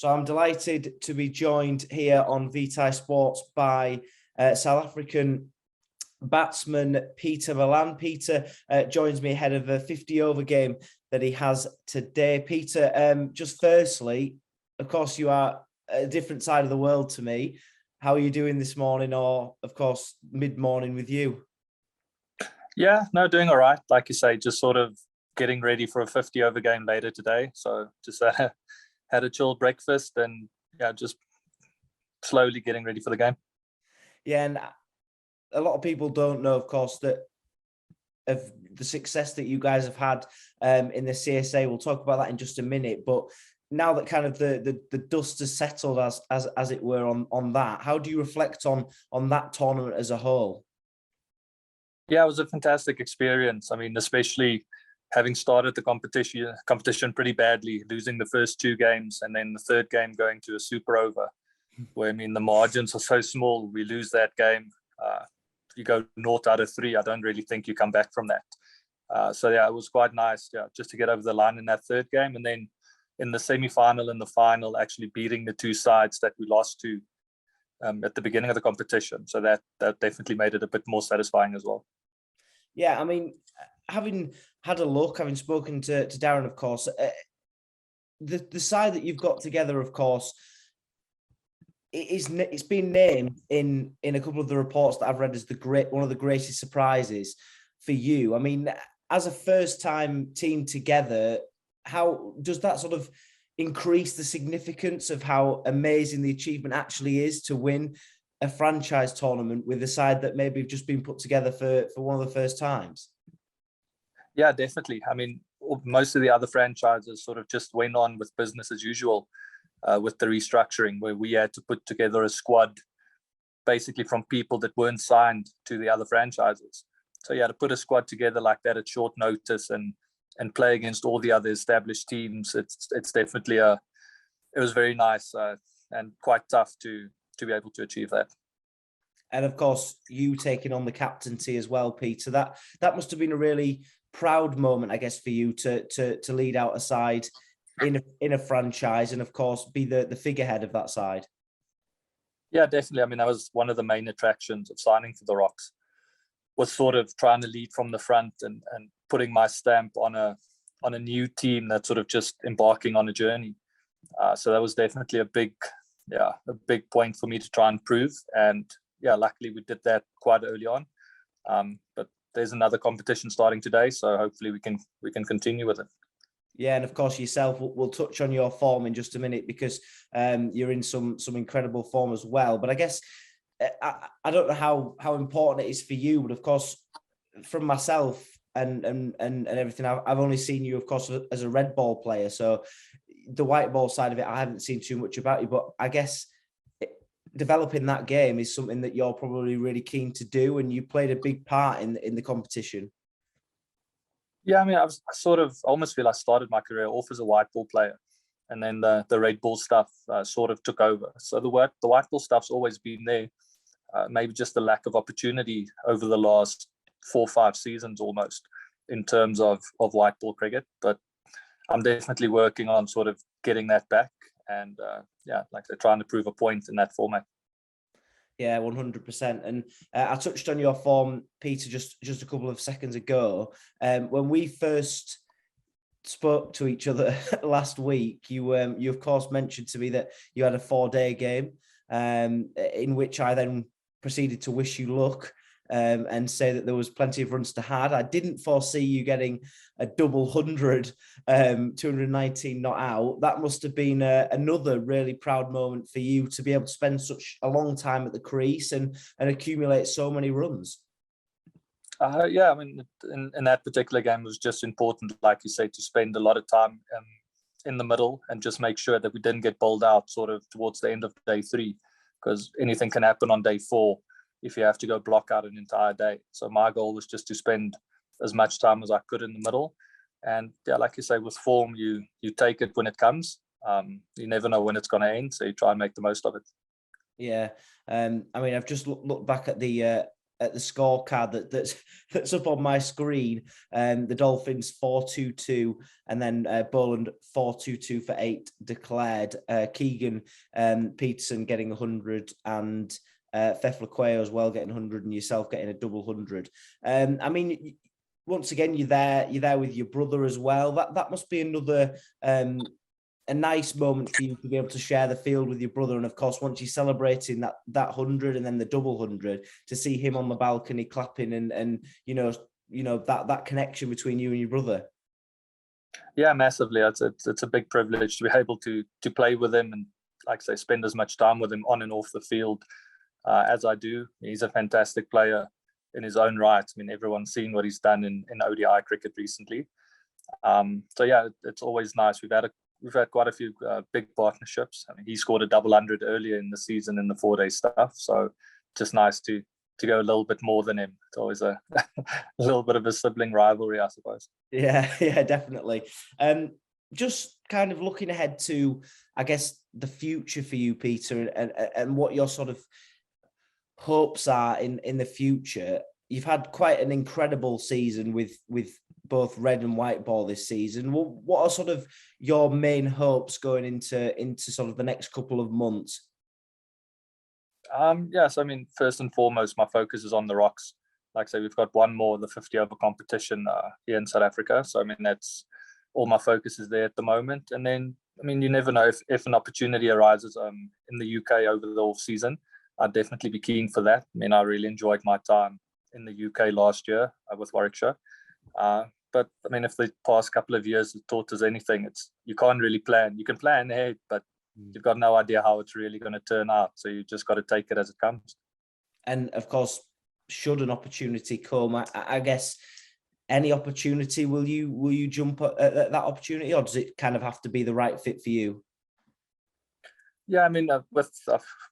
So I'm delighted to be joined here on Vitae Sports by South African batsman Pieter Malan. Pieter joins me ahead of a 50-over game that he has today. Pieter, just firstly, of course, you are a different side of the world to me. How are you doing this morning, or, of course, mid-morning with you? Yeah, no, doing all right. Like you say, just sort of getting ready for a 50-over game later today. So just had a chill breakfast and, yeah, just slowly getting ready for the game. Yeah, and a lot of people don't know, of course, that of the success that you guys have had in the CSA. We'll talk about that in just a minute. But now that kind of the dust has settled, as it were, on that, how do you reflect on that tournament as a whole? Yeah, it was a fantastic experience. I mean, especially having started the competition pretty badly, losing the first two games, and then the third game going to a super over, where, I mean, the margins are so small. We lose that game. You go 0 out of 3. I don't really think you come back from that. So yeah, it was quite nice, just to get over the line in that third game, and then in the semi-final and the final, actually beating the two sides that we lost to at the beginning of the competition. So that definitely made it a bit more satisfying as well. Yeah, I mean, having had a look, having spoken to Darren, of course, the side that you've got together, of course, it's been named in a couple of the reports that I've read as one of the greatest surprises for you. I mean, as a first-time team together, how does that sort of increase the significance of how amazing the achievement actually is to win a franchise tournament with a side that maybe have just been put together for one of the first times? Yeah, definitely. I mean, most of the other franchises sort of just went on with business as usual. With the restructuring, where we had to put together a squad basically from people that weren't signed to the other franchises. So yeah, to put a squad together like that at short notice and play against all the other established teams, it's definitely it was very nice and quite tough to be able to achieve that. And of course, you taking on the captaincy as well, Peter. That must have been a really proud moment, I guess, for you to lead out a side in a franchise, and of course be the figurehead of that side. Yeah, definitely. I mean, that was one of the main attractions of signing for the Rocks, was sort of trying to lead from the front and putting my stamp on a new team that's sort of just embarking on a journey. So that was definitely a big point for me to try and prove. And yeah, luckily we did that quite early on. But there's another competition starting today, so hopefully we can continue with it. Yeah, and of course yourself, we'll touch on your form in just a minute, because you're in some incredible form as well. But I guess I don't know how important it is for you, but of course, from myself and everything, I've only seen you, of course, as a red ball player. So the white ball side of it, I haven't seen too much about you. But I guess developing that game is something that you're probably really keen to do, and you played a big part in the competition. Yeah, I mean, I almost feel I started my career off as a white ball player, and then the red ball stuff sort of took over. So the white ball stuff's always been there. Maybe just the lack of opportunity over the last 4 or 5 seasons almost in terms of white ball cricket. But I'm definitely working on sort of getting that back, and like they're trying to prove a point in that format. Yeah, 100%. And I touched on your form, Peter, just a couple of seconds ago. When we first spoke to each other last week, you of course mentioned to me that you had a 4-day game, in which I then proceeded to wish you luck and say that there was plenty of runs to had. I didn't foresee you getting a double 100, 219 not out. That must have been another really proud moment for you, to be able to spend such a long time at the crease and accumulate so many runs. Yeah, I mean, in that particular game, it was just important, like you say, to spend a lot of time in the middle and just make sure that we didn't get bowled out sort of towards the end of day 3, because anything can happen on day 4 if you have to go block out an entire day. So my goal was just to spend as much time as I could in the middle. And yeah, like you say, with form, you take it when it comes. You never know when it's going to end, so you try and make the most of it. Yeah, I mean, I've just looked back at the at the scorecard that's up on my screen. The Dolphins 4-2-2, and then Boland 4-2-2 for 8 declared. Keegan Peterson getting 100, and Feflaqueo as well getting 100, and yourself getting a double 100. I mean, once again, you're there with your brother as well. That must be another a nice moment for you to be able to share the field with your brother. And of course, once you're celebrating that 100 and then the double 100, to see him on the balcony clapping and you know that connection between you and your brother. Yeah, massively. It's a big privilege to be able to play with him and, like I say, spend as much time with him on and off the field as I do. He's a fantastic player in his own right. I mean, everyone's seen what he's done in ODI cricket recently. So yeah, it's always nice. We've had quite a few big partnerships. I mean, he scored a double 100 earlier in the season in the 4-day stuff. So just nice to go a little bit more than him. It's always a little bit of a sibling rivalry, I suppose. Yeah, definitely. Just kind of looking ahead to, I guess, the future for you, Peter, and what your sort of hopes are in the future. You've had quite an incredible season with both red and white ball this season. What are sort of your main hopes going into sort of the next couple of months? Yes, I mean, first and foremost, my focus is on the Rocks. Like I say, we've got one more, the 50 over competition here in South Africa. So I mean, that's all my focus is there at the moment. And then, I mean, you never know if an opportunity arises in the UK over the off season. I'd definitely be keen for that. I mean, I really enjoyed my time in the UK last year with Warwickshire. But I mean, if the past couple of years have taught us anything, it's you can't really plan. You can plan ahead, but you've got no idea how it's really going to turn out. So you just got to take it as it comes. And of course, should an opportunity come, I guess any opportunity, will you jump at that opportunity, or does it kind of have to be the right fit for you? Yeah, I mean, I've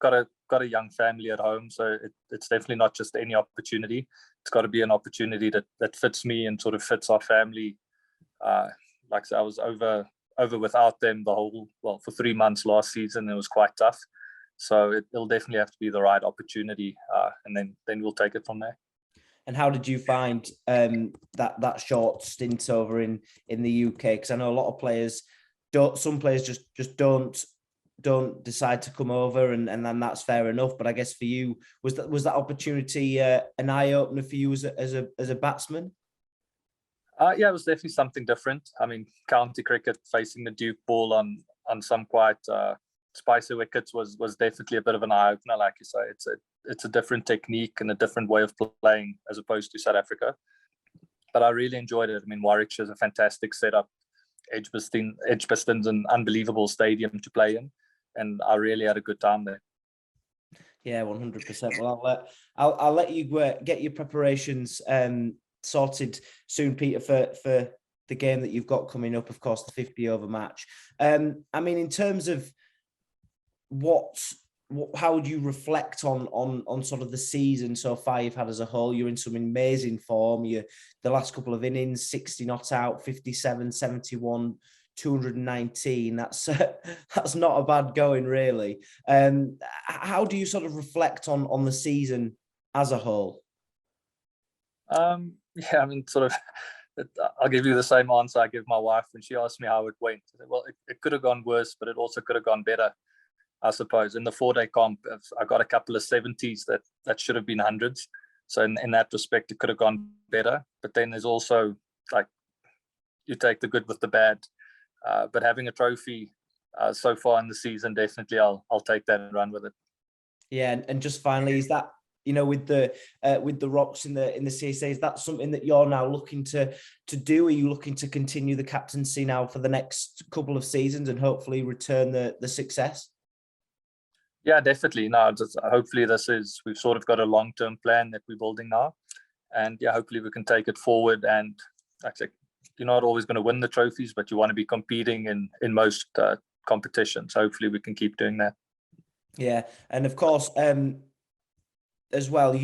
got a young family at home, so it's definitely not just any opportunity. It's got to be an opportunity that fits me and sort of fits our family. Like I said, I was over without them for 3 months last season. It was quite tough. So it'll definitely have to be the right opportunity, and then we'll take it from there. And how did you find that short stint over in the UK? Because I know a lot of players some players just don't decide to come over, and then that's fair enough. But I guess for you, was that opportunity an eye opener for you as a batsman? Yeah, it was definitely something different. I mean, county cricket facing the Duke ball on some quite spicy wickets was definitely a bit of an eye opener. Like you say, it's a different technique and a different way of playing as opposed to South Africa. But I really enjoyed it. I mean, Warwickshire is a fantastic setup. Edgbaston's an unbelievable stadium to play in, and I really had a good time there. Yeah, 100%. Well, I'll let you get your preparations sorted soon, Peter, for the game that you've got coming up. Of course, the 50 over match. I mean, in terms of how would you reflect on sort of the season so far you've had as a whole? You're in some amazing form. The last couple of innings, 60 not out, 57, 71, 219. That's not a bad going, really. How do you sort of reflect on the season as a whole? Yeah, I mean, sort of, I'll give you the same answer I give my wife when she asked me how it went. Well, it could have gone worse, but it also could have gone better, I suppose. In the 4-day comp, I got a couple of 70s that should have been hundreds. So in that respect, it could have gone better. But then there's also, like, you take the good with the bad. But having a trophy so far in the season, definitely I'll take that and run with it. Yeah, and just finally, is that, with the Rocks in the CSA, is that something that you're now looking to do? Are you looking to continue the captaincy now for the next couple of seasons and hopefully return the success? Yeah, definitely. No, hopefully we've sort of got a long-term plan that we're building now. And yeah, hopefully we can take it forward. And actually, you're not always going to win the trophies, but you want to be competing in most competitions. Hopefully we can keep doing that. Yeah. And of course, as well,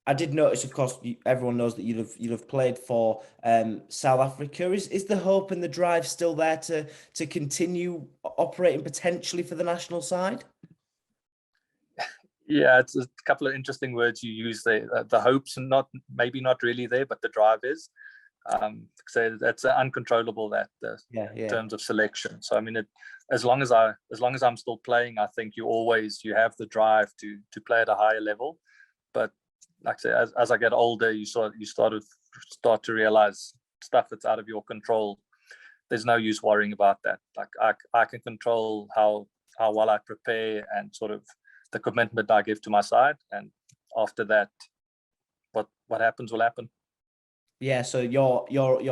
I did notice, of course, everyone knows that you'd have played for South Africa. Is the hope and the drive still there to continue operating potentially for the national side? Yeah, it's a couple of interesting words you use there. The hopes and maybe not really there, but the drive is. So that's uncontrollable, that in terms of selection. So I mean, as long as I'm still playing, I think you have the drive to play at a higher level. But like I say, as I get older, you start to realize stuff that's out of your control. There's no use worrying about that. Like I can control how well I prepare and sort of the commitment I give to my side, and after that, what happens will happen. Yeah, so your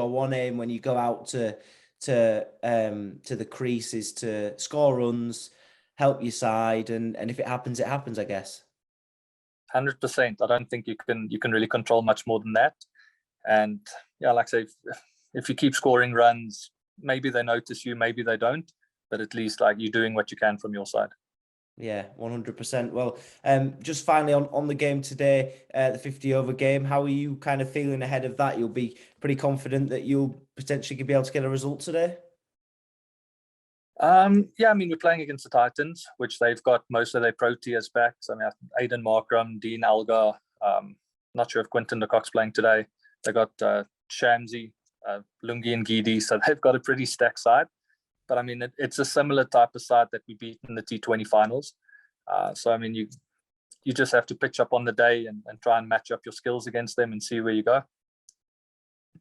one aim when you go out to the crease is to score runs, help your side, and if it happens, it happens, I guess. 100%. I don't think you can really control much more than that. And yeah, like I say, if you keep scoring runs, maybe they notice you, maybe they don't, but at least like you're doing what you can from your side. Yeah, 100%. Well, just finally on the game today, the 50 over game, how are you kind of feeling ahead of that? You'll be pretty confident that you'll potentially be able to get a result today? Yeah, I mean, we're playing against the Titans, which they've got most of their pro tiers back. So I mean, Aidan Markram, Dean Algar, not sure if Quinton de Kock's playing today. They got Shamsi, Lungi and Gidi, so they've got a pretty stacked side. But I mean, it's a similar type of side that we beat in the T20 finals. So I mean, you just have to pitch up on the day and try and match up your skills against them and see where you go.